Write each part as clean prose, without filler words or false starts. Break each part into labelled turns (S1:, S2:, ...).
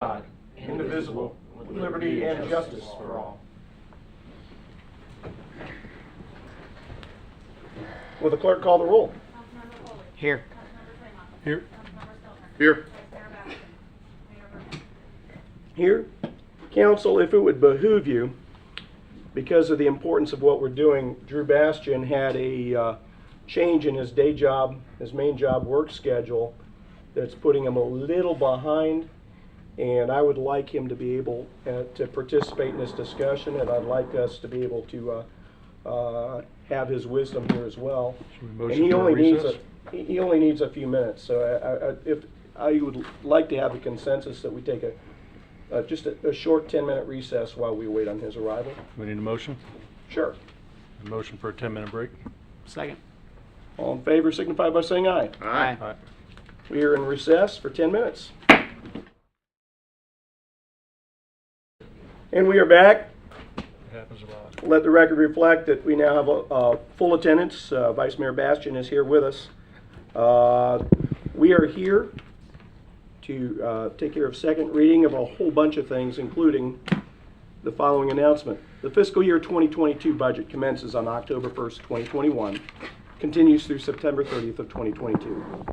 S1: God, indivisible, with liberty and justice for all. Will the clerk call the roll?
S2: Here.
S1: Here. Here. Here. Council, if it would behoove you, because of the importance of what we're doing, Drew Bastian had a change in his day job, his main job work schedule, that's putting him a little behind, and I would like him to be able to participate in this discussion, and I'd like us to be able to have his wisdom here as well. And he only needs a few minutes, so if I would like to have a consensus that we take just a short 10-minute recess while we wait on his arrival.
S3: We need a motion?
S1: Sure.
S3: A motion for a 10-minute break?
S2: Second.
S1: All in favor signify by saying aye.
S2: Aye.
S3: Aye.
S1: We are in recess for 10 minutes. And we are back.
S3: It happens a lot.
S1: Let the record reflect that we now have a full attendance. Vice Mayor Bastian is here with us. We are here to take care of second reading of a whole bunch of things, including the following announcement. The fiscal year 2022 budget commences on October 1st, 2021, continues through September 30th of 2022.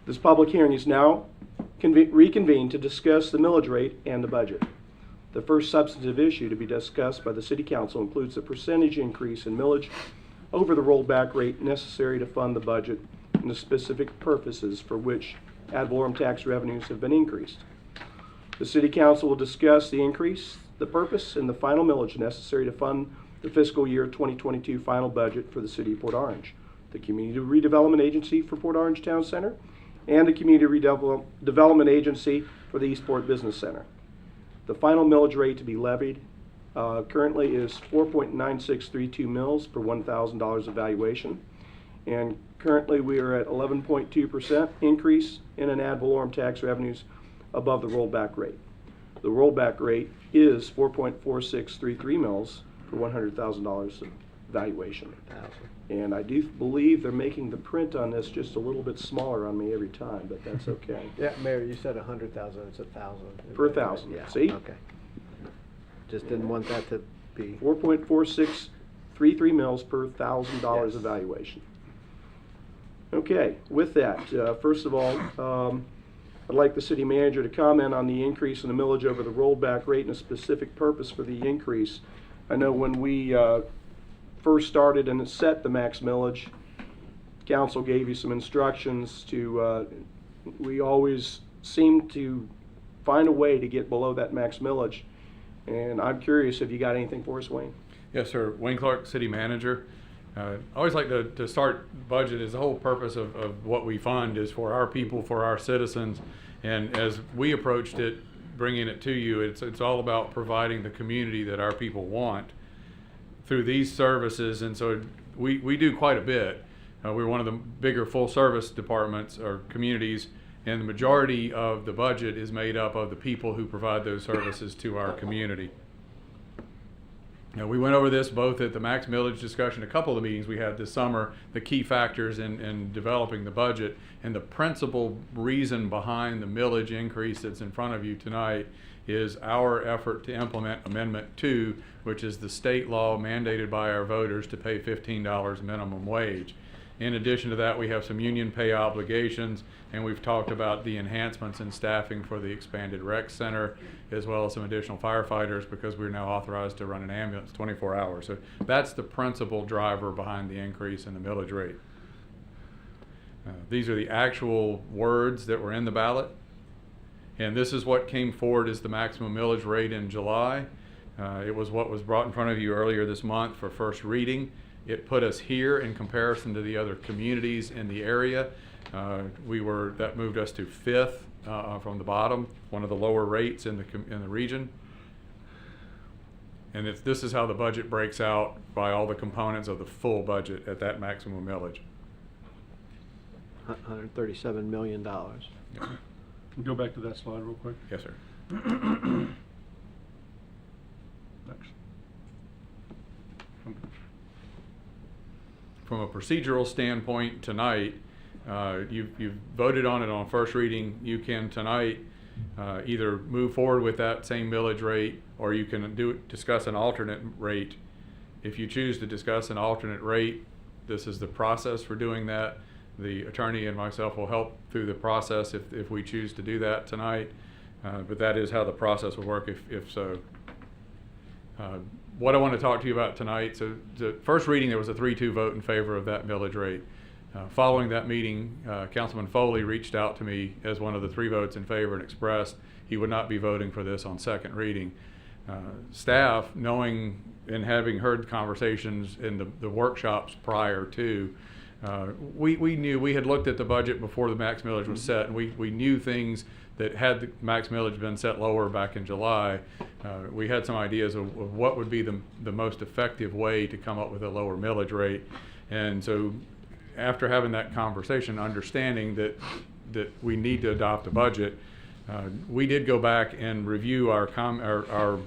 S1: This public hearing is now reconvened to discuss the millage rate and the budget. The first substantive issue to be discussed by the City Council includes the percentage increase in millage over the rollback rate necessary to fund the budget and the specific purposes for which ad valorem tax revenues have been increased. The City Council will discuss the increase, the purpose, and the final millage necessary to fund the fiscal year 2022 final budget for the City of Port Orange, the Community Redevelopment Agency for Port Orange Town Center, and the Community Redevelopment Agency for the Eastport Business Center. The final millage rate to be levied currently is 4.9632 mils per $1,000 of valuation, and currently we are at 11.2% increase in an ad valorem tax revenues above the rollback rate. The rollback rate is 4.4633 mils per $100,000 of valuation. And I do believe they're making the print on this just a little bit smaller on me every time, but that's okay.
S4: Yeah, Mayor, you said 100,000, it's 1,000.
S1: Per 1,000,
S4: Yeah.
S1: see?
S4: Okay. Just didn't want that to be.
S1: 4.4633 mils per $1,000
S4: Yes.
S1: of valuation. Okay, with that, first of all, I'd like the city manager to comment on the increase in the millage over the rollback rate and a specific purpose for the increase. I know when we first started and set the max millage, council gave you some instructions to, we always seem to find a way to get below that max millage. And I'm curious if you got anything for us, Wayne?
S5: Yes, sir. Wayne Clark, City Manager. I always like to start budget is the whole purpose of what we fund is for our people, for our citizens. And as we approached it, bringing it to you, it's all about providing the community that our people want through these services. And so we do quite a bit. We're one of the bigger full service departments or communities, and the majority of the budget is made up of the people who provide those services to our community. Now, we went over this both at the max millage discussion, a couple of the meetings we had this summer, the key factors in developing the budget, and the principal reason behind the millage increase that's in front of you tonight is our effort to implement Amendment 2, which is the state law mandated by our voters to pay $15 minimum wage. In addition to that, we have some union pay obligations, and we've talked about the enhancements in staffing for the expanded rec center, as well as some additional firefighters because we're now authorized to run an ambulance 24 hours. So that's the principal driver behind the increase in the millage rate. These are the actual words that were in the ballot, and this is what came forward as the maximum millage rate in July. It was what was brought in front of you earlier this month for first reading. It put us here in comparison to the other communities in the area. That moved us to 5th from the bottom, one of the lower rates in the region. And this is how the budget breaks out by all the components of the full budget at that maximum millage.
S4: $137 million.
S3: Can you go back to that slide real quick?
S5: Yes, sir.
S3: Next.
S5: From a procedural standpoint tonight, you've voted on it on first reading. You can tonight either move forward with that same millage rate, or you can discuss an alternate rate. If you choose to discuss an alternate rate, this is the process for doing that. The attorney and myself will help through the process if we choose to do that tonight. But that is how the process will work if so. What I want to talk to you about tonight, so the first reading, there was a 3-2 vote in favor of that millage rate. Following that meeting, Councilman Foley reached out to me as one of the 3 votes in favor and expressed he would not be voting for this on second reading. Staff, knowing and having heard conversations in the workshops prior to, we knew, we had looked at the budget before the max millage was set, and we knew things that had the max millage been set lower back in July, we had some ideas of what would be the most effective way to come up with a lower millage rate. And so after having that conversation, understanding that we need to adopt a budget, we did go back and review our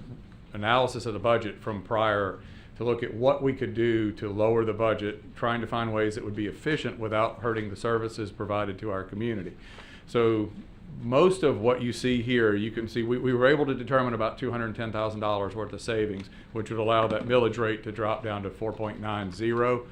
S5: analysis of the budget from prior to look at what we could do to lower the budget, trying to find ways that would be efficient without hurting the services provided to our community. So most of what you see here, you can see we were able to determine about $210,000 worth of savings, which would allow that millage rate to drop down to 4.90.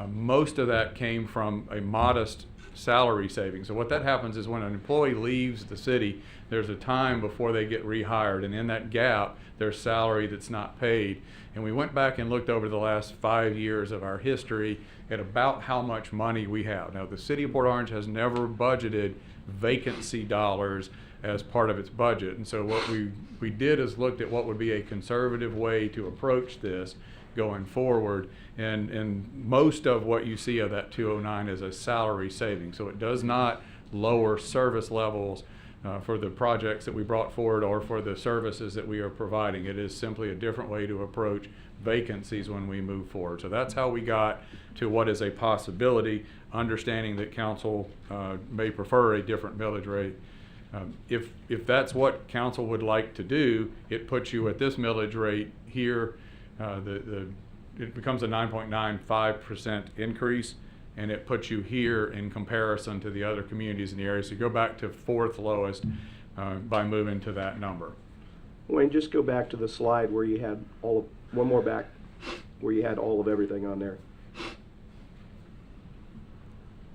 S5: Most of that came from a modest salary savings. So what that happens is when an employee leaves the city, there's a time before they get rehired, and in that gap, there's salary that's not paid. And we went back and looked over the last 5 years of our history at about how much money we have. Now, the city of Port Orange has never budgeted vacancy dollars as part of its budget. And so what we did is looked at what would be a conservative way to approach this going forward. And most of what you see of that 209 is a salary saving. So it does not lower service levels for the projects that we brought forward or for the services that we are providing. It is simply a different way to approach vacancies when we move forward. So that's how we got to what is a possibility, understanding that council may prefer a different millage rate. If that's what council would like to do, it puts you at this millage rate here. It becomes a 9.95% increase, and it puts you here in comparison to the other communities in the area. So you go back to 4th lowest by moving to that number.
S1: Wayne, just go back to the slide where you had one more back, where you had all of everything on there.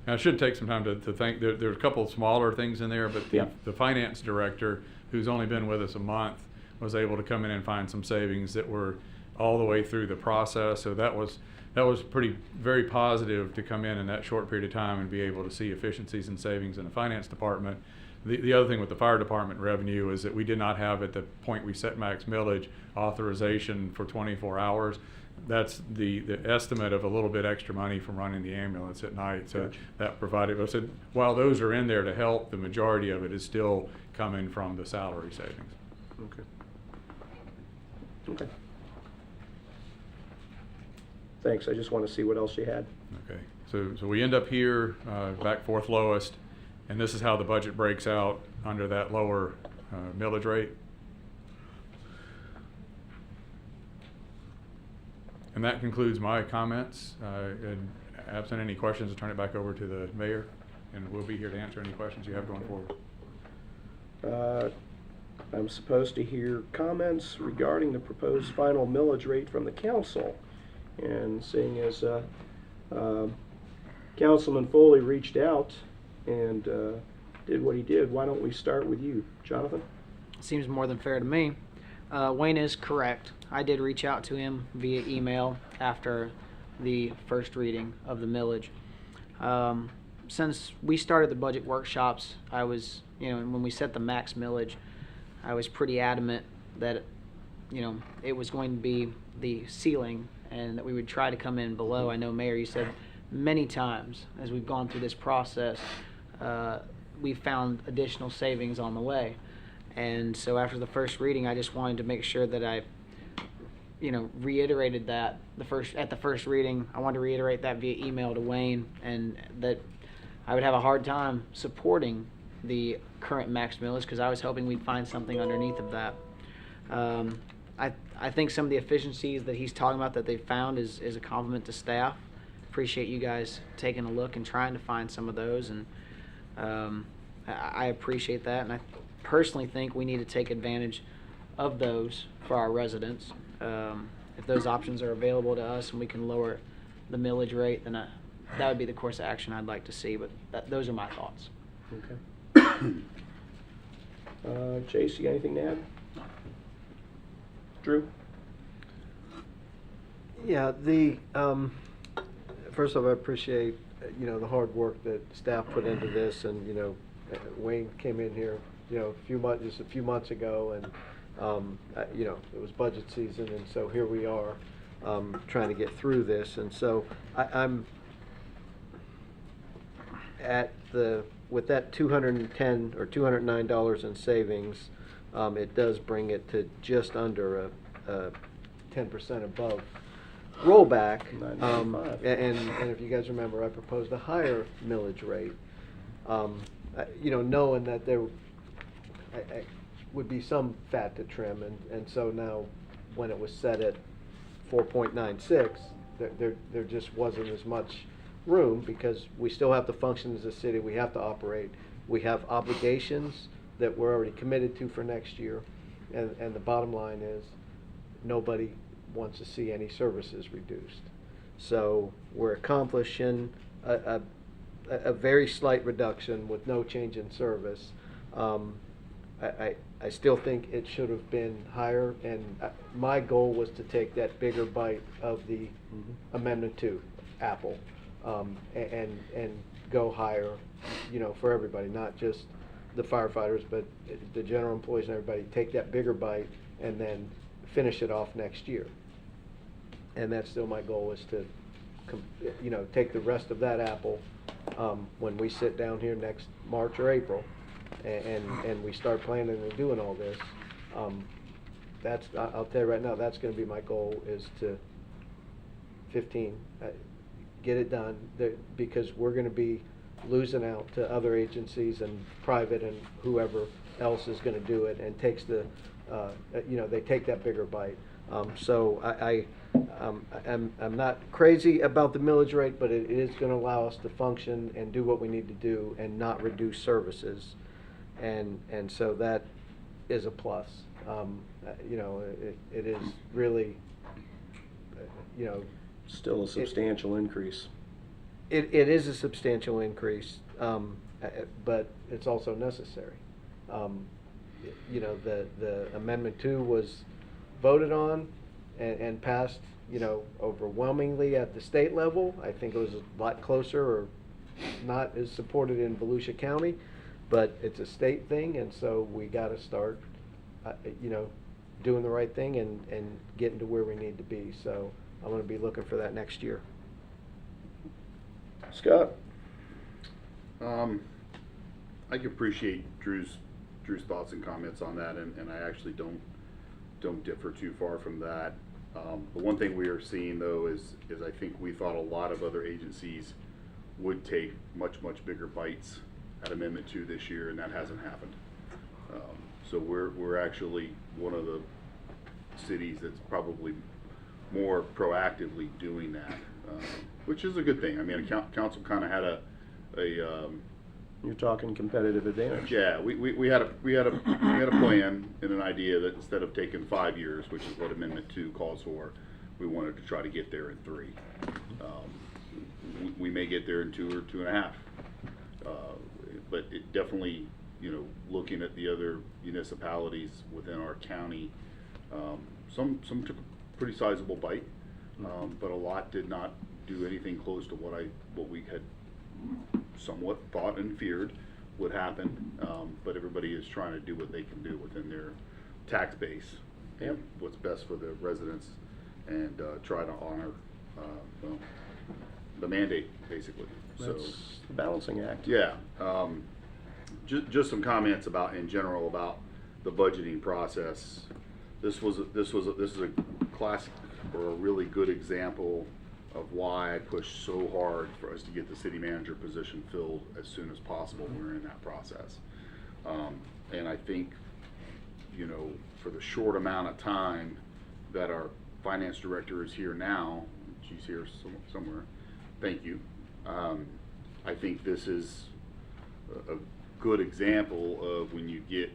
S5: Now, I should take some time to think. There's a couple of smaller things in there, but
S1: Yeah.
S5: the finance director, who's only been with us a month, was able to come in and find some savings that were all the way through the process. So that was very positive to come in that short period of time and be able to see efficiencies and savings in the finance department. The other thing with the fire department revenue is that we did not have, at the point we set max millage, authorization for 24 hours. That's the estimate of a little bit extra money from running the ambulance at night. So
S1: Gotcha.
S5: that provided, I said, while those are in there to help, the majority of it is still coming from the salary savings.
S1: Okay. Okay. Thanks. I just want to see what else you had.
S5: Okay, so we end up here, back 4th lowest, and this is how the budget breaks out under that lower millage rate. And that concludes my comments. And absent any questions, I'll turn it back over to the mayor, and we'll be here to answer any questions you have going forward.
S1: I'm supposed to hear comments regarding the proposed final millage rate from the council. And seeing as Councilman Foley reached out and did what he did, why don't we start with you, Jonathan?
S2: Seems more than fair to me. Wayne is correct. I did reach out to him via email after the first reading of the millage. Since we started the budget workshops, I was, when we set the max millage, I was pretty adamant that, it was going to be the ceiling and that we would try to come in below. I know, Mayor, you said many times as we've gone through this process, we've found additional savings on the way. And so after the first reading, I just wanted to make sure that I, reiterated that at the first reading. I wanted to reiterate that via email to Wayne, and that I would have a hard time supporting the current max millage because I was hoping we'd find something underneath of that. I think some of the efficiencies that he's talking about that they found is a compliment to staff. Appreciate you guys taking a look and trying to find some of those, and I appreciate that. And personally think we need to take advantage of those for our residents. If those options are available to us and we can lower the millage rate, then that would be the course of action I'd like to see, but those are my thoughts.
S1: Okay. Chase, you got anything to add? Drew?
S4: Yeah, first off, I appreciate, the hard work that staff put into this, and, Wayne came in here, just a few months ago, and, it was budget season, and so here we are, trying to get through this, and so I'm with that $210 or $209 in savings, it does bring it to just under a 10% above rollback.
S1: 9.95.
S4: And if you guys remember, I proposed a higher millage rate, knowing that there would be some fat to trim, and so now when it was set at 4.96, there just wasn't as much room, because we still have to function as a city, we have to operate, we have obligations that we're already committed to for next year, and the bottom line is, nobody wants to see any services reduced. So we're accomplishing a very slight reduction with no change in service. I still think it should have been higher, and my goal was to take that bigger bite of the Amendment 2 apple, and go higher, for everybody, not just the firefighters, but the general employees and everybody, take that bigger bite and then finish it off next year. And that's still my goal, is to, take the rest of that apple, when we sit down here next March or April, and we start planning and doing all this. I'll tell you right now, that's gonna be my goal, is to 15, get it done, because we're gonna be losing out to other agencies and private and whoever else is gonna do it, and takes they take that bigger bite. So I'm not crazy about the millage rate, but it is gonna allow us to function and do what we need to do and not reduce services. And so that is a plus. It is really,
S1: Still a substantial increase.
S4: It is a substantial increase, but it's also necessary. The Amendment 2 was voted on and passed, overwhelmingly at the state level. I think it was a lot closer, or not as supported in Volusia County, but it's a state thing, and so we gotta start, doing the right thing and getting to where we need to be. So I'm gonna be looking for that next year.
S1: Scott?
S6: I can appreciate Drew's thoughts and comments on that, and I actually don't differ too far from that. The one thing we are seeing, though, is I think we thought a lot of other agencies would take much bigger bites at Amendment 2 this year, and that hasn't happened. So we're actually one of the cities that's probably more proactively doing that, which is a good thing. I mean, council kind of had a
S1: You're talking competitive advantage.
S6: yeah, we had a plan and an idea that instead of taking 5 years, which is what Amendment 2 calls for, we wanted to try to get there in 3. We may get there in 2 or 2.5, but it definitely, looking at the other municipalities within our county, some took a pretty sizable bite, but a lot did not do anything close to what we had somewhat thought and feared would happen, but everybody is trying to do what they can do within their tax base, and what's best for the residents, and try to honor the mandate, basically.
S1: That's the balancing act.
S6: Yeah, just some comments in general about the budgeting process. This is a classic, or a really good example of why I pushed so hard for us to get the city manager position filled as soon as possible. We're in that process, and I think, for the short amount of time that our finance director is here now, she's here somewhere. Thank you. I think this is a good example of when you get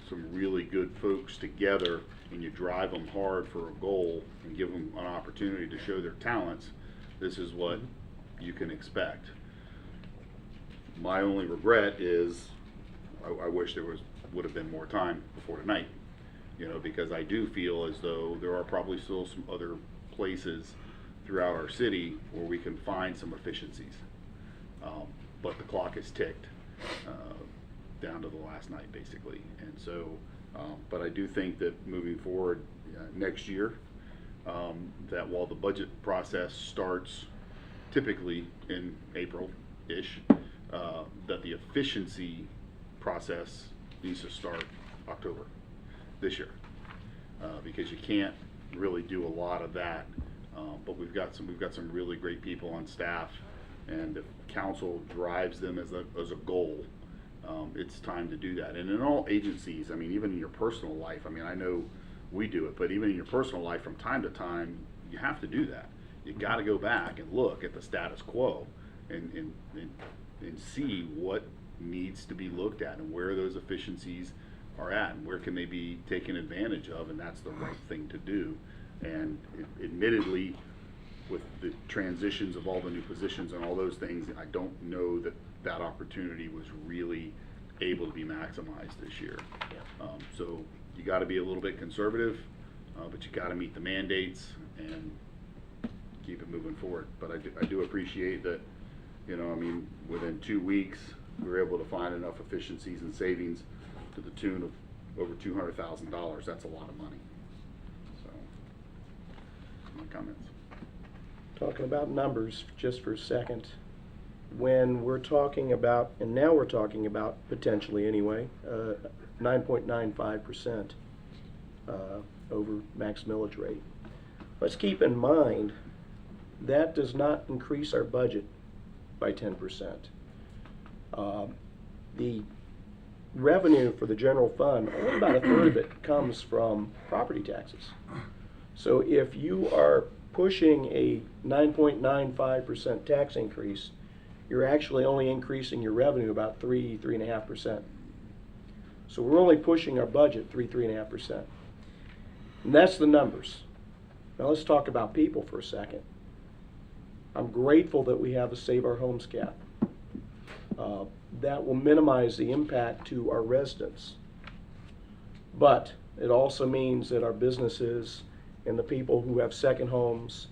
S6: some really good folks together and you drive them hard for a goal and give them an opportunity to show their talents, this is what you can expect. My only regret is I wish there would have been more time before tonight, you know, because I do feel as though there are probably still some other places throughout our city where we can find some efficiencies. But the clock is ticked down to the last night, basically. And so, but I do think that moving forward next year, that while the budget process starts typically in April-ish, that the efficiency process needs to start October this year, because you can't really do a lot of that. But we've got some really great people on staff, and if council drives them as a goal, it's time to do that. And in all agencies, I mean, even in your personal life, I mean, I know we do it, but even in your personal life, from time to time, you have to do that. You got to go back and look at the status quo and see what needs to be looked at and where those efficiencies are at and where can they be taken advantage of, and that's the right thing to do. And admittedly, with the transitions of all the new positions and all those things, I don't know that that opportunity was really able to be maximized this year. So you got to be a little bit conservative, but you got to meet the mandates and keep it moving forward. But I do appreciate that, you know, I mean, within 2 weeks, we were able to find enough efficiencies and savings to the tune of over $200,000. That's a lot of money. So, my comments.
S1: Talking about numbers just for a second, when we're talking about, and now we're talking about potentially anyway, 9.95% over max millage rate. Let's keep in mind that does not increase our budget by 10%. The revenue for the general fund, only about a third of it comes from property taxes. So if you are pushing a 9.95% tax increase, you're actually only increasing your revenue about 3.5%. So we're only pushing our budget 3.5%. And that's the numbers. Now let's talk about people for a second. I'm grateful that we have a Save Our Homes cap. That will minimize the impact to our residents. But it also means that our businesses and the people who have second homes,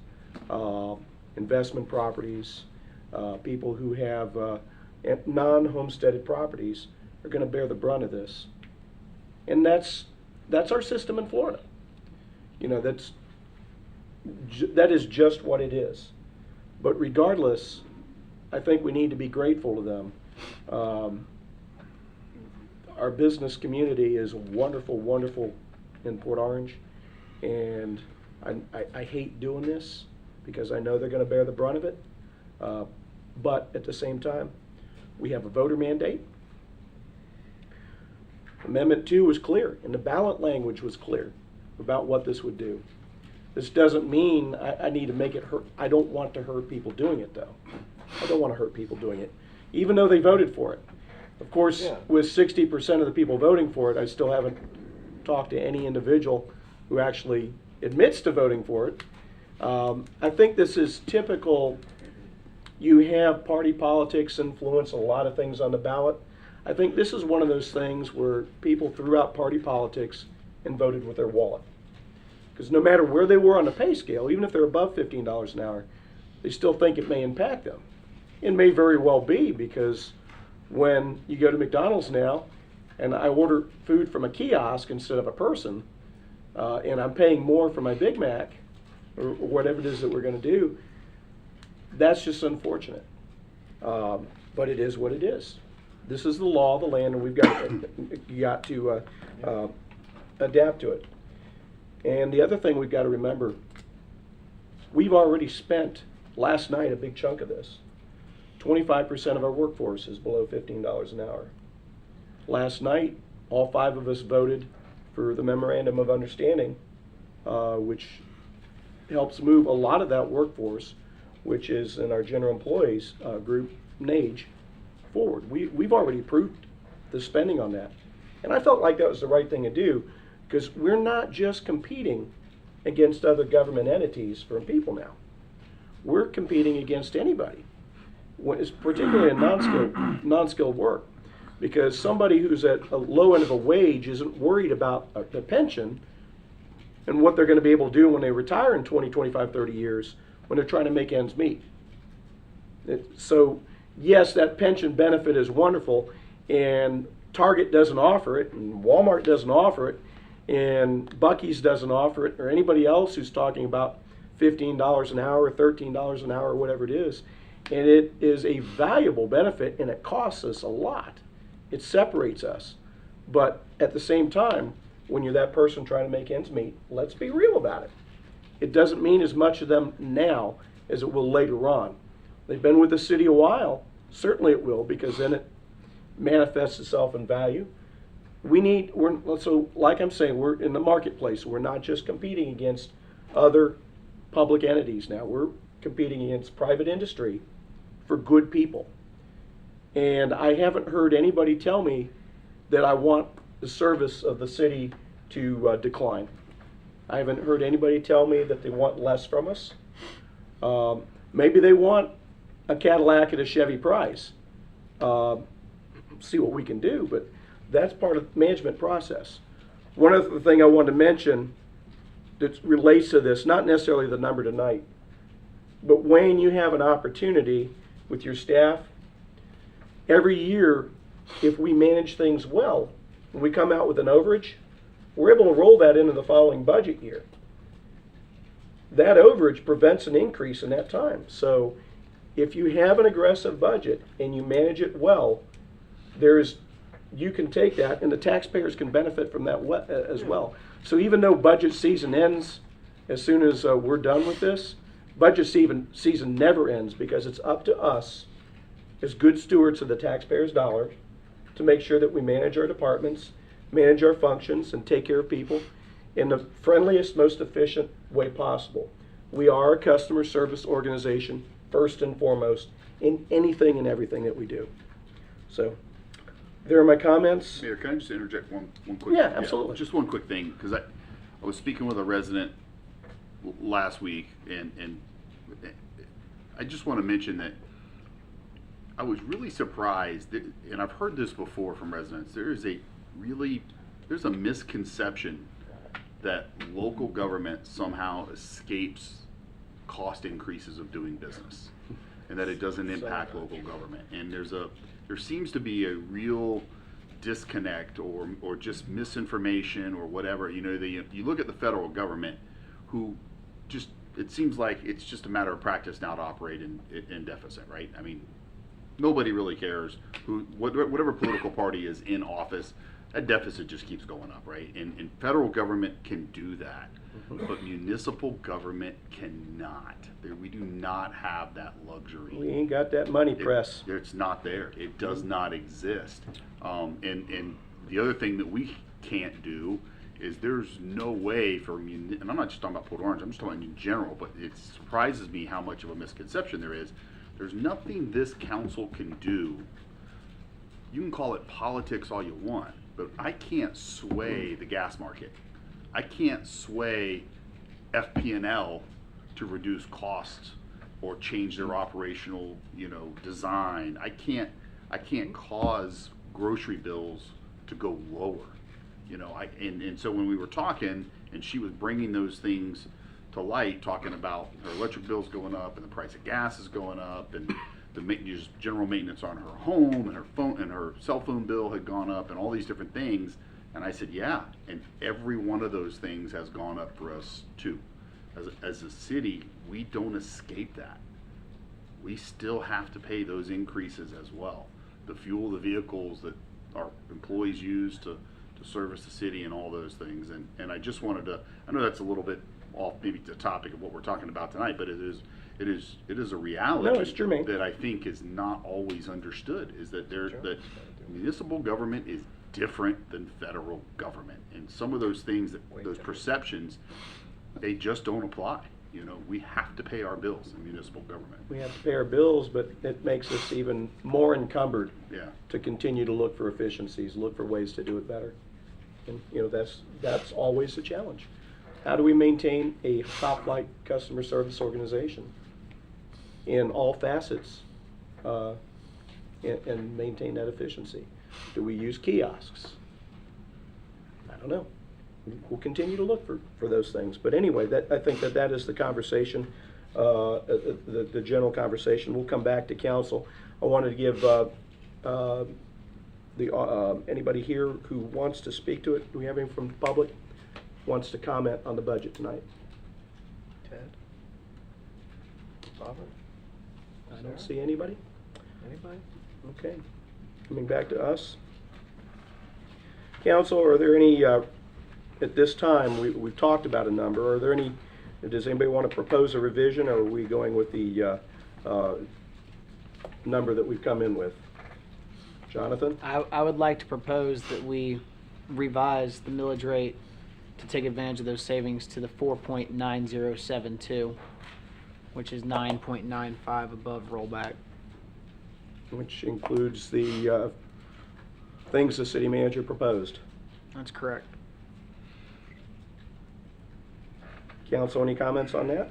S1: investment properties, people who have non-homesteaded properties are going to bear the brunt of this. And that's our system in Florida. You know, that is just what it is. But regardless, I think we need to be grateful to them. Our business community is wonderful, wonderful in Port Orange, and I hate doing this because I know they're going to bear the brunt of it. But at the same time, we have a voter mandate. Amendment 2 was clear, and the ballot language was clear about what this would do. This doesn't mean I need to make it hurt. I don't want to hurt people doing it, though. I don't want to hurt people doing it, even though they voted for it. Of course,
S4: Yeah.
S1: with 60% of the people voting for it, I still haven't talked to any individual who actually admits to voting for it. I think this is typical. You have party politics influence a lot of things on the ballot. I think this is one of those things where people threw out party politics and voted with their wallet. Because no matter where they were on the pay scale, even if they're above $15 an hour, they still think it may impact them. It may very well be, because when you go to McDonald's now and I order food from a kiosk instead of a person, and I'm paying more for my Big Mac or whatever it is that we're going to do, that's just unfortunate. But it is what it is. This is the law of the land, and we've got to adapt to it. And the other thing we've got to remember, we've already spent last night a big chunk of this. 25% of our workforce is below $15 an hour. Last night, all 5 of us voted for the Memorandum of Understanding, which helps move a lot of that workforce, which is in our general employees group, Millage, forward. We've already approved the spending on that. And I felt like that was the right thing to do, because we're not just competing against other government entities for people now. We're competing against anybody, particularly in non-skilled work, because somebody who's at a low end of a wage isn't worried about the pension and what they're going to be able to do when they retire in 20, 25, 30 years when they're trying to make ends meet. So yes, that pension benefit is wonderful, and Target doesn't offer it, and Walmart doesn't offer it, and Buc-ee's doesn't offer it, or anybody else who's talking about $15 an hour, $13 an hour, whatever it is. And it is a valuable benefit, and it costs us a lot. It separates us. But at the same time, when you're that person trying to make ends meet, let's be real about it. It doesn't mean as much to them now as it will later on. They've been with the city a while. Certainly it will, because then it manifests itself in value. So like I'm saying, we're in the marketplace. We're not just competing against other public entities now. We're competing against private industry for good people. And I haven't heard anybody tell me that I want the service of the city to decline. I haven't heard anybody tell me that they want less from us. Maybe they want a Cadillac at a Chevy price. See what we can do, but that's part of the management process. One other thing I wanted to mention that relates to this, not necessarily the number tonight, but when you have an opportunity with your staff, every year, if we manage things well, when we come out with an overage, we're able to roll that into the following budget year. That overage prevents an increase in that time. So if you have an aggressive budget and you manage it well, you can take that, and the taxpayers can benefit from that as well. So even though budget season ends as soon as we're done with this, budget season never ends, because it's up to us as good stewards of the taxpayers' dollars to make sure that we manage our departments, manage our functions, and take care of people in the friendliest, most efficient way possible. We are a customer service organization, first and foremost, in anything and everything that we do. So there are my comments.
S6: Mayor, can I just interject one quick?
S1: Yeah, absolutely.
S6: Just one quick thing, because I was speaking with a resident last week, and I just want to mention that I was really surprised, and I've heard this before from residents, there's a misconception that local government somehow escapes cost increases of doing business, and that it doesn't impact local government. And there seems to be a real disconnect or just misinformation or whatever. You know, you look at the federal government, who just, it seems like it's just a matter of practice now to operate in deficit, right? I mean, nobody really cares whatever political party is in office, that deficit just keeps going up, right? And federal government can do that, but municipal government cannot. We do not have that luxury.
S1: We ain't got that money press.
S6: It's not there. It does not exist. And the other thing that we can't do is there's no way for and I'm not just talking about Port Orange, I'm just talking in general, but it surprises me how much of a misconception there is. There's nothing this council can do. You can call it politics all you want, but I can't sway the gas market. I can't sway FP&L to reduce costs or change their operational, design. I can't cause grocery bills to go lower. And so when we were talking, and she was bringing those things to light, talking about her electric bills going up and the price of gas is going up, and the general maintenance on her home and her phone and her cell phone bill had gone up, and all these different things. And I said, yeah, and every one of those things has gone up for us too. As a city, we don't escape that. We still have to pay those increases as well. The fuel, the vehicles that our employees use to service the city, and all those things. And I just wanted to, I know that's a little bit off maybe the topic of what we're talking about tonight, but it is a reality.
S1: No, it's germane.
S6: That I think is not always understood, is that that municipal government is different than federal government, and some of those things, those perceptions, they just don't apply. You know, we have to pay our bills in municipal government.
S1: We have to pay our bills, but it makes us even more encumbered
S6: Yeah.
S1: to continue to look for efficiencies, look for ways to do it better. And, you know, that's always a challenge. How do we maintain a top-flight customer service organization in all facets, and maintain that efficiency? Do we use kiosks? I don't know. We'll continue to look for those things. But anyway, I think that is the conversation, the general conversation. We'll come back to council. I wanted to give anybody here who wants to speak to it. Do we have anyone from the public wants to comment on the budget tonight?
S4: Ted? Robert?
S1: I don't see anybody.
S4: Anybody?
S1: Okay. Coming back to us. Council, are there any, at this time, we've talked about a number. Are there any, does anybody want to propose a revision, or are we going with the number that we've come in with? Jonathan?
S2: I would like to propose that we revise the millage rate to take advantage of those savings to the 4.9072, which is 9.95 above rollback.
S1: Which includes the things the city manager proposed.
S2: That's correct.
S1: Council, any comments on that?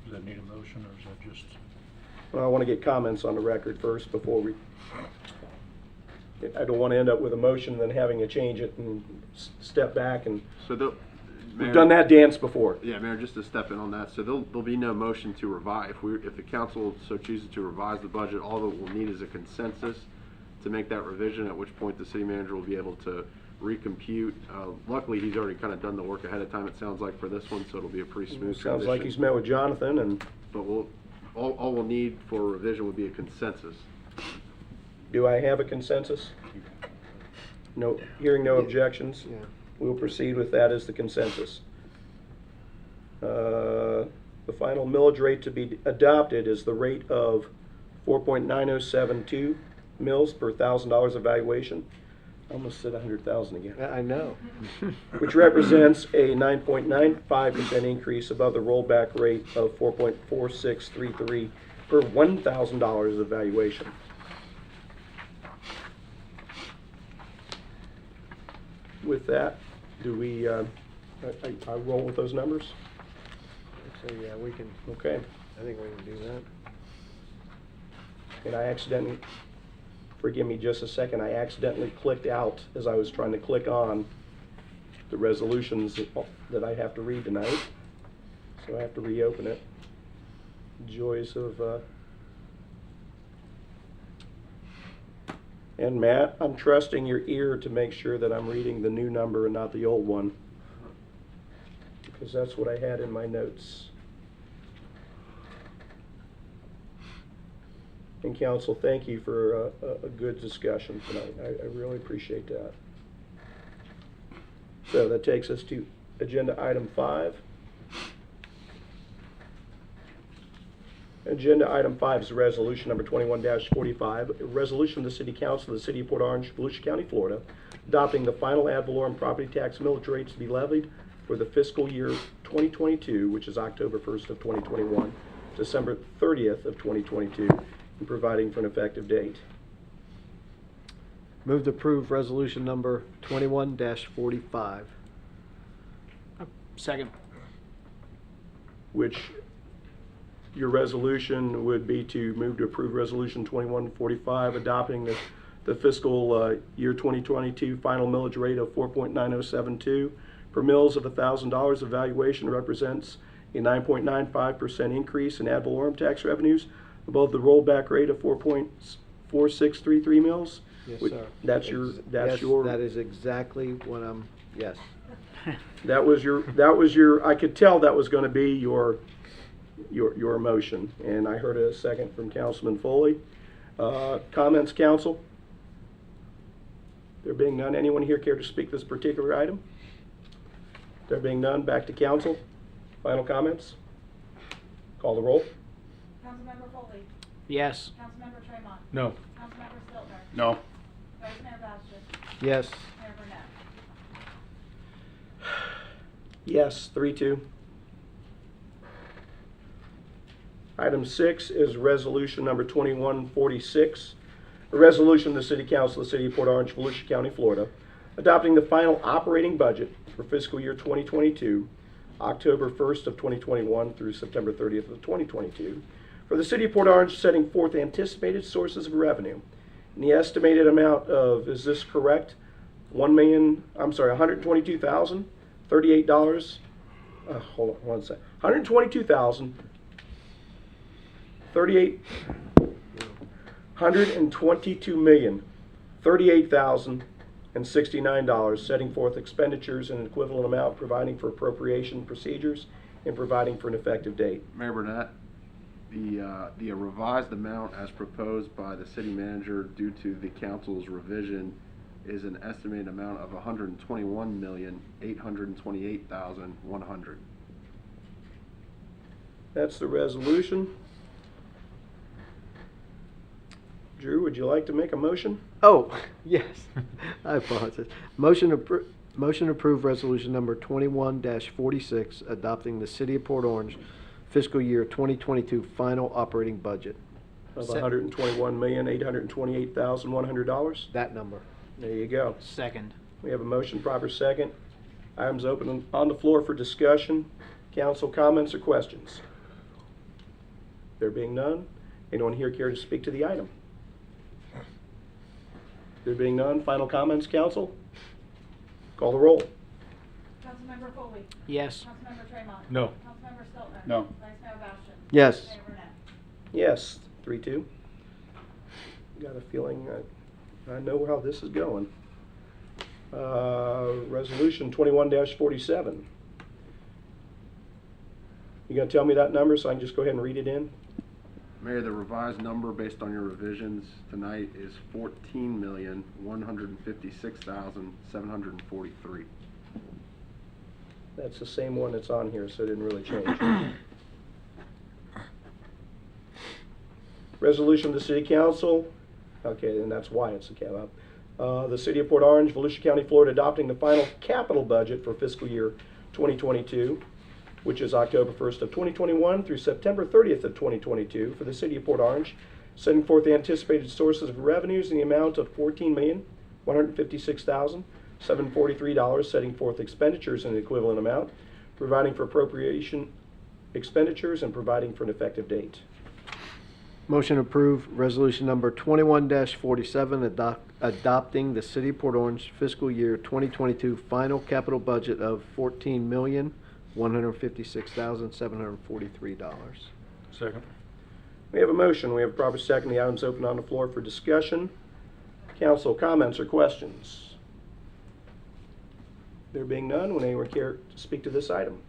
S3: Does that need a motion, or is that just?
S1: Well, I want to get comments on the record first before we, I don't want to end up with a motion and then having to change it and step back, and
S7: So
S1: we've done that dance before.
S7: Yeah, Mayor, just to step in on that, so there'll be no motion to revise. If the council so chooses to revise the budget, all that we'll need is a consensus to make that revision, at which point the city manager will be able to recompute. Luckily, he's already kind of done the work ahead of time, it sounds like, for this one, so it'll be a pretty smooth
S1: Sounds like
S7: transition.
S1: he's met with Jonathan, and
S7: But all we'll need for a revision would be a consensus.
S1: do I have a consensus? No, hearing no objections?
S4: Yeah.
S1: We'll proceed with that as the consensus. The final millage rate to be adopted is the rate of 4.9072 mils per $1,000 of valuation. I almost said 100,000 again.
S4: I know.
S1: Which represents a 9.95% increase above the rollback rate of 4.4633 per $1,000 of valuation. With that, do we, I roll with those numbers?
S4: So, yeah, we can,
S1: Okay.
S4: I think we can do that.
S1: And I accidentally, forgive me just a second, I accidentally clicked out as I was trying to click on the resolutions that I have to read tonight. So I have to reopen it. Joys of, and Matt, I'm trusting your ear to make sure that I'm reading the new number and not the old one, because that's what I had in my notes. And council, thank you for a good discussion tonight. I really appreciate that. So that takes us to agenda item 5. Agenda item 5 is resolution number 21-45, a resolution of the City Council of the City of Port Orange, Volusia County, Florida, adopting the final ad valorem property tax millage rates to be levied for the fiscal year 2022, which is October 1st of 2021, December 30th of 2022, and providing for an effective date.
S4: Move to approve resolution number 21-45.
S2: Second.
S1: Which your resolution would be to move to approve resolution 2145, adopting the fiscal year 2022 final millage rate of 4.9072 per mills of $1,000 of valuation, represents a 9.95% increase in ad valorem tax revenues above the rollback rate of 4.4633 mils.
S4: Yes,
S1: Which-
S4: sir.
S1: That's your,
S4: Yes, that is exactly what yes.
S1: that was your, I could tell that was gonna be your motion, and I heard a second from Councilman Foley. Comments, council? There being none, anyone here care to speak this particular item? There being none, back to council. Final comments? Call the roll.
S8: Councilmember Foley,
S2: Yes.
S8: Councilmember Tremont,
S3: No.
S8: Councilmember Stiltner,
S6: No.
S8: Vice Mayor Bastian,
S4: Yes.
S8: Mayor Burnett.
S1: Yes, 3-2. Item 6 is resolution number 2146, a resolution of the City Council of the City of Port Orange, Volusia County, Florida, adopting the final operating budget for fiscal year 2022, October 1st of 2021 through September 30th of 2022, for the City of Port Orange, setting forth anticipated sources of revenue. And the estimated amount of, is this correct? $122,038. Hold on one sec. $122,038,069, setting forth expenditures in an equivalent amount, providing for appropriation procedures, and providing for an effective date.
S7: Mayor Burnett, the revised amount as proposed by the city manager due to the council's revision is an estimated amount of $121,828,100.
S1: That's the resolution. Drew, would you like to make a motion?
S4: Oh, yes, I apologize. Motion to approve resolution number 21-46, adopting the City of Port Orange fiscal year 2022 final operating budget.
S1: Of $121,828,100.
S4: That number.
S1: There you go.
S2: Second.
S1: We have a motion, proper second. Items open on the floor for discussion. Council comments or questions? There being none, anyone here care to speak to the item? There being none, final comments, council? Call the roll.
S8: Councilmember Foley,
S2: Yes.
S8: Councilmember Tremont.
S3: No.
S8: Councilmember Stiltner.
S3: No.
S8: Vice Mayor Bastian.
S4: Yes.
S8: Mayor Burnett.
S1: Yes, 3-2. Got a feeling I know how this is going. Resolution 21-47. You gonna tell me that number so I can just go ahead and read it in?
S7: Mayor, the revised number based on your revisions tonight is $14,156,743.
S1: That's the same one that's on here, so it didn't really change. Resolution of the City Council, okay, and that's why it's a cap. The City of Port Orange, Volusia County, Florida, adopting the final capital budget for fiscal year 2022, which is October 1st of 2021 through September 30th of 2022 for the City of Port Orange, setting forth the anticipated sources of revenues in the amount of $14,156,743, setting forth expenditures in the equivalent amount, providing for appropriation expenditures, and providing for an effective date.
S4: Motion to approve resolution number 21-47, adopting the City of Port Orange fiscal year 2022 final capital budget of $14,156,743.
S3: Second.
S1: We have a motion. We have a proper second. The item's open on the floor for discussion. Council comments or questions? There being none, would anyone care to speak to this item?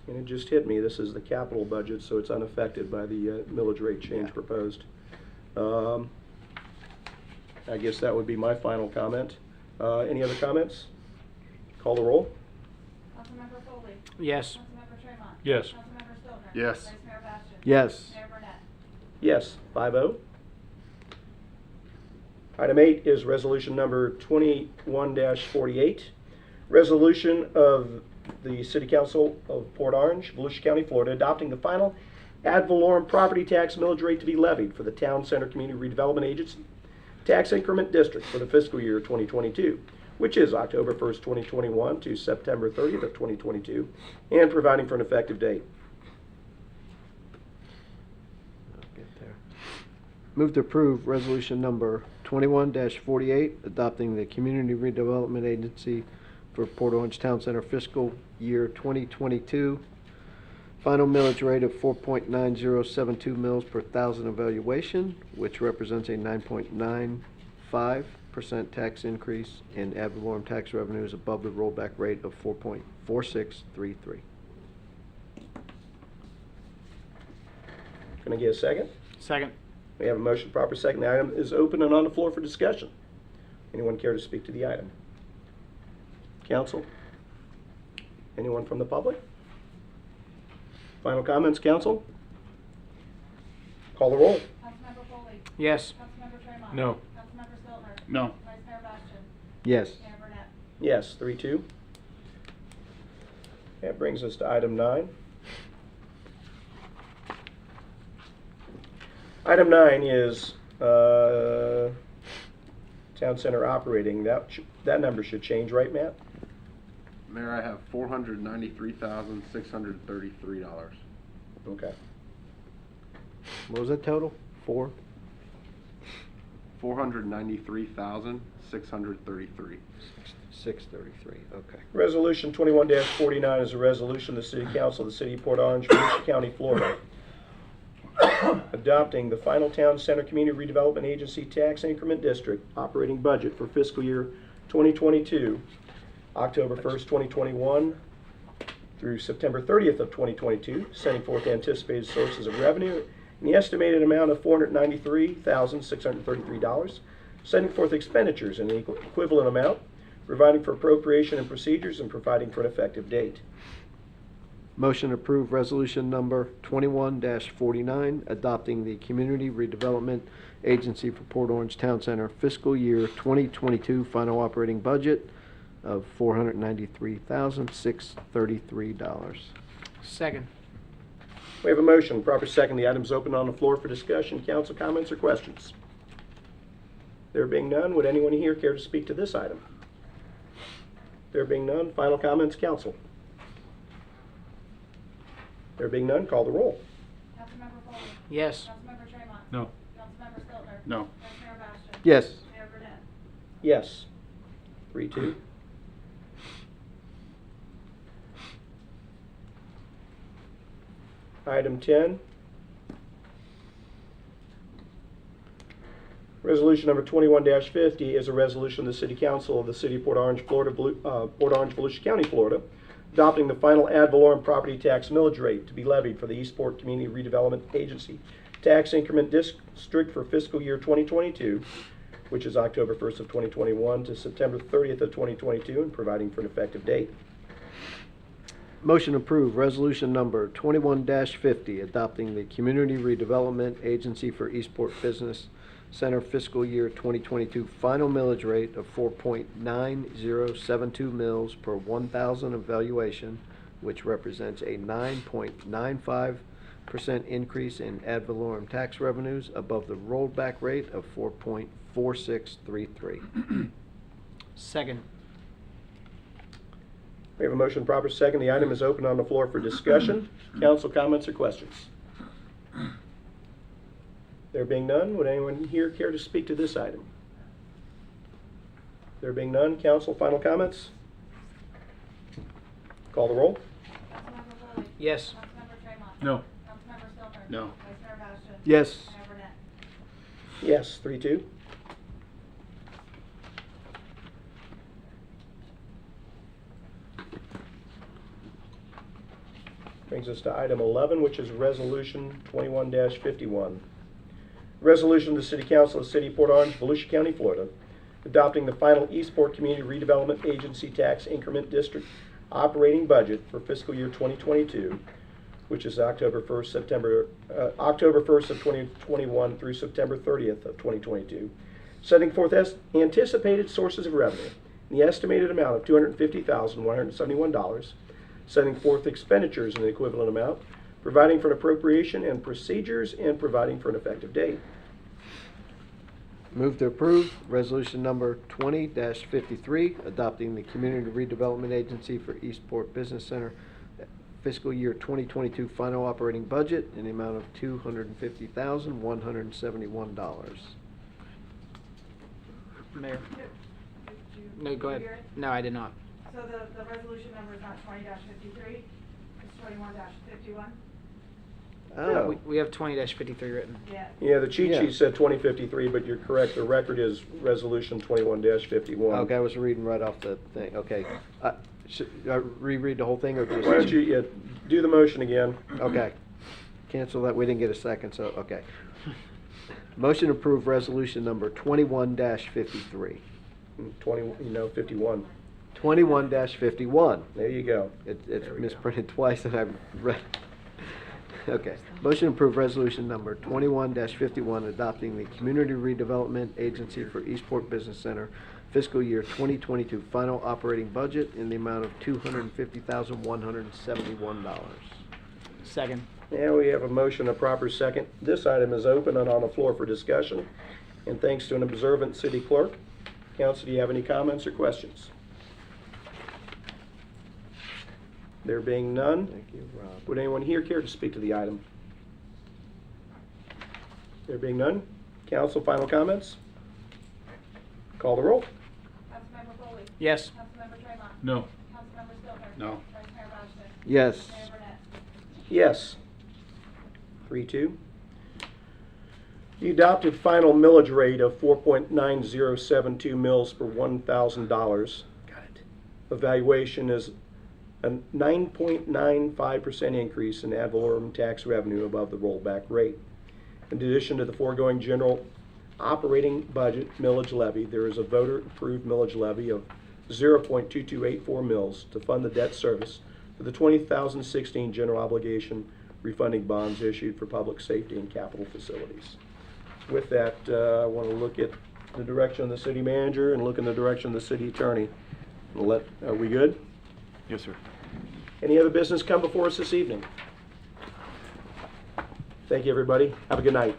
S1: And it just hit me, this is the capital budget, so it's unaffected by the millage rate change proposed. I guess that would be my final comment. Any other comments? Call the roll.
S8: Councilmember Foley,
S2: Yes.
S8: Councilmember Tremont.
S3: Yes.
S8: Councilmember Stiltner.
S7: Yes.
S8: Vice Mayor Bastian.
S4: Yes.
S8: Mayor Burnett.
S1: Yes, 5-0. Item 8 is resolution number 21-48. Resolution of the City Council of Port Orange, Volusia County, Florida, adopting the final ad valorem property tax millage rate to be levied for the Town Center Community Redevelopment Agency Tax Increment District for the fiscal year 2022, which is October 1st, 2021 to September 30th of 2022, and providing for an effective date.
S4: I'll get there. Move to approve resolution number 21-48, adopting the Community Redevelopment Agency for Port Orange Town Center fiscal year 2022. Final millage rate of 4.9072 mils per thousand evaluation, which represents a 9.95% tax increase in ad valorem tax revenues above the rollback rate of 4.4633.
S1: Can I get a second?
S2: Second.
S1: We have a motion, proper second. The item is open and on the floor for discussion. Anyone care to speak to the item? Council? Anyone from the public? Final comments, council? Call the roll.
S8: Councilmember Foley,
S2: Yes.
S8: Councilmember Tremont.
S3: No.
S8: Councilmember Stiltner.
S3: No.
S8: Vice Mayor Bastian.
S4: Yes.
S8: Mayor Burnett.
S1: Yes, 3-2. That brings us to item 9. Item 9 is town center operating. That number should change, right, Matt?
S7: Mayor, I have $493,633.
S1: Okay.
S4: What was that total?
S7: $493,633.
S4: 633, okay.
S1: Resolution 21-49 is a resolution of the City Council of the City of Port Orange, Volusia County, Florida, adopting the final Town Center Community Redevelopment Agency Tax Increment District operating budget for fiscal year 2022, October 1st, 2021 through September 30th of 2022, setting forth anticipated sources of revenue in the estimated amount of $493,633, setting forth expenditures in the equivalent amount, providing for appropriation and procedures, and providing for an effective date.
S4: Motion to approve resolution number 21-49, adopting the Community Redevelopment Agency for Port Orange Town Center fiscal year 2022 final operating budget of $493,633.
S2: Second.
S1: We have a motion, proper second. The item is open on the floor for discussion. Council comments or questions? There being none, would anyone here care to speak to this item? There being none, final comments, council. There being none, call the roll.
S8: Councilmember Foley?
S2: Yes.
S8: Councilmember Tremont?
S3: No.
S8: Councilmember Stiltner?
S6: No.
S8: Vice Mayor Bastian?
S4: Yes.
S8: Mayor Burnett?
S1: Yes. 3-2. Item 10. Resolution number 21-50 is a resolution of the City Council of the City of Port Orange, Florida, Port Orange, Volusia County, Florida, adopting the final ad valorem property tax millage rate to be levied for the Eastport Community Redevelopment Agency tax increment district for fiscal year 2022, which is October 1st of 2021 to September 30th of 2022, and providing for an effective date.
S4: Motion to approve resolution number 21-50, adopting the Community Redevelopment Agency for Eastport Business Center fiscal year 2022 final millage rate of 4.9072 mils per 1,000 of valuation, which represents a 9.95% increase in ad valorem tax revenues above the rollback rate of 4.4633.
S2: Second.
S1: We have a motion, proper second. The item is open on the floor for discussion. Council comments or questions? There being none, would anyone here care to speak to this item? There being none, council, final comments? Call the roll.
S8: Councilmember Foley?
S2: Yes.
S8: Councilmember Tremont?
S3: No.
S8: Councilmember Stiltner?
S6: No.
S8: Vice Mayor Bastian?
S4: Yes.
S8: Mayor Burnett?
S1: Yes, 3-2. Brings us to item 11, which is resolution 21-51. Resolution of the City Council of the City of Port Orange, Volusia County, Florida, adopting the final Eastport Community Redevelopment Agency Tax Increment District operating budget for fiscal year 2022, which is October 1st of 2021 through September 30th of 2022, setting forth anticipated sources of revenue in the estimated amount of $250,171, setting forth expenditures in the equivalent amount, providing for an appropriation and procedures, and providing for an effective date.
S4: Move to approve resolution number 20-53, adopting the Community Redevelopment Agency for Eastport Business Center fiscal year 2022 final operating budget in the amount of $250,171.
S2: Mayor.
S8: Did you
S2: No, go ahead.
S8: hear it?
S2: No, I did not.
S8: So the resolution number is not 20-53, it's 21-51?
S4: Oh,
S2: We have 20-53 written.
S8: Yeah.
S1: Yeah, the cheat
S4: Yeah.
S1: sheet said 2053, but you're correct. The record is resolution 21-51.
S4: okay, I was reading right off the thing, okay. Should I reread the whole thing or just?
S1: Why don't you do the motion again?
S4: Okay. Cancel that, we didn't get a second, so, okay. Motion to approve resolution number 21-53.
S1: 51.
S4: 21-51.
S1: There you go.
S4: It's
S1: There we go.
S4: misprinted twice and I read. Okay. Motion to approve resolution number 21-51, adopting the Community Redevelopment Agency for Eastport Business Center fiscal year 2022 final operating budget in the amount of $250,171.
S2: Second.
S1: Now we have a motion, a proper second. This item is open and on the floor for discussion. And thanks to an observant city clerk. Council, do you have any comments or questions? There being none,
S4: Thank you, Rob.
S1: would anyone here care to speak to the item? There being none, council, final comments? Call the roll.
S8: Councilmember Foley?
S2: Yes.
S8: Councilmember Tremont?
S3: No.
S8: Councilmember Stover?
S6: No.
S8: Vice Mayor Bashir?
S4: Yes.
S8: Mayor Burnett?
S1: Yes. 3-2. The adopted final millage rate of 4.9072 mils per $1,000. Got it. Evaluation is a 9.95% increase in ad valorem tax revenue above the rollback rate. In addition to the foregoing general operating budget millage levy, there is a voter-approved millage levy of 0.2284 mils to fund the debt service for the 2016 general obligation refunding bonds issued for public safety and capital facilities. With that, I want to look at the direction of the city manager and look in the direction of the city attorney. Are we good?
S7: Yes, sir.
S1: Any other business come before us this evening? Thank you, everybody. Have a good night.